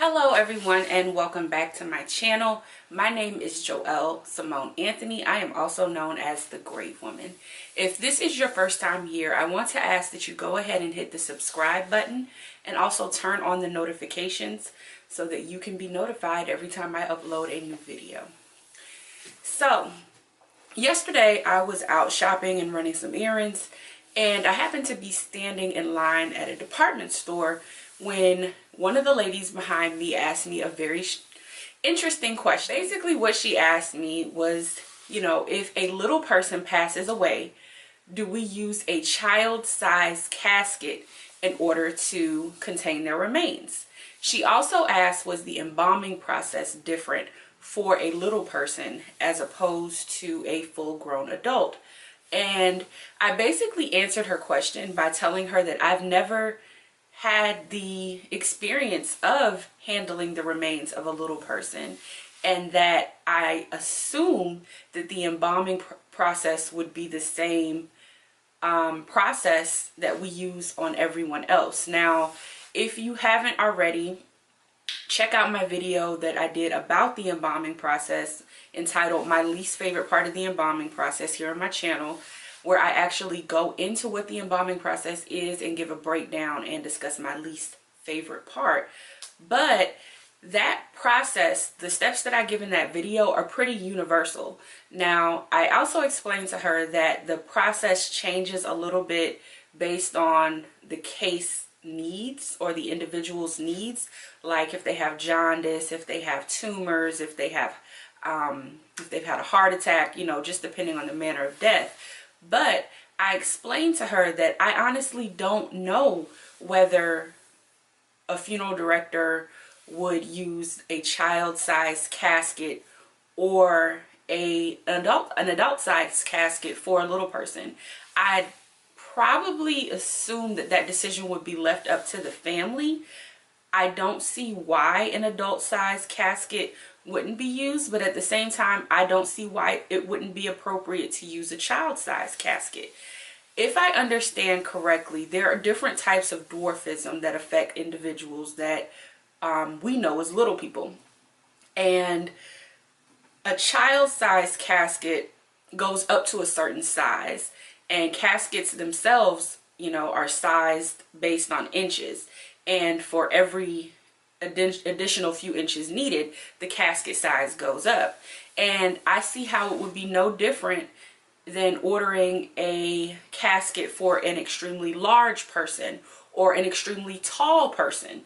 Hello everyone and welcome back to my channel. My name is Joelle Simone Anthony. I am also known as the Grave Woman. If this is your first time here, I want to ask that you go ahead and hit the subscribe button and also turn on the notifications so that you can be notified every time I upload a new video. So yesterday I was out shopping and running some errands, and I happened to be standing in line at a department store when one of the ladies behind me asked me a very interesting question. Basically what she asked me was, if a little person passes away, do we use a child-sized casket in order to contain their remains? She also asked, was the embalming process different for a little person as opposed to a full-grown adult? And I basically answered her question by telling her that I've never had the experience of handling the remains of a little person, and that I assume that the embalming process would be the same process that we use on everyone else. Now, if you haven't already, check out my video that I did about the embalming process entitled My Least Favorite Part of the Embalming Process here on my channel, where I actually go into what the embalming process is and give a breakdown and discuss my least favorite part. But that process, the steps that I give in that video are pretty universal. Now, I also explained to her that the process changes a little bit based on the case needs or the individual's needs, like if they have jaundice, if they have tumors, if they've had a heart attack, just depending on the manner of death. But I explained to her that I honestly don't know whether a funeral director would use a child-sized casket or an adult-sized casket for a little person. I'd probably assume that that decision would be left up to the family. I don't see why an adult-sized casket wouldn't be used, but at the same time, I don't see why it wouldn't be appropriate to use a child-sized casket. If I understand correctly, there are different types of dwarfism that affect individuals that we know as little people. And a child-sized casket goes up to a certain size, and caskets themselves, are sized based on inches. And for every additional few inches needed, the casket size goes up. And I see how it would be no different than ordering a casket for an extremely large person or an extremely tall person.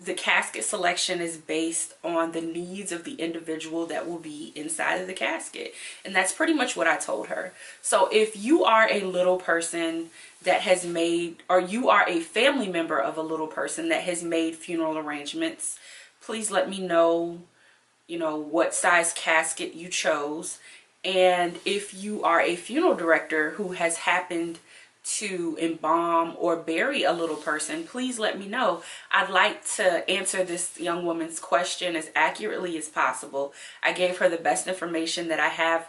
The casket selection is based on the needs of the individual that will be inside of the casket. And that's pretty much what I told her. So if you are a little person that has made, or you are a family member of a little person that has made funeral arrangements, please let me know, what size casket you chose. And if you are a funeral director who has happened to embalm or bury a little person, please let me know. I'd like to answer this young woman's question as accurately as possible. I gave her the best information that I have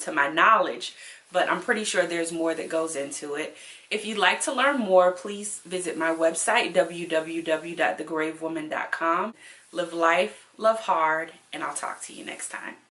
to my knowledge, but I'm pretty sure there's more that goes into it. If you'd like to learn more, please visit my website, www.thegravewoman.com. Live life, love hard, and I'll talk to you next time.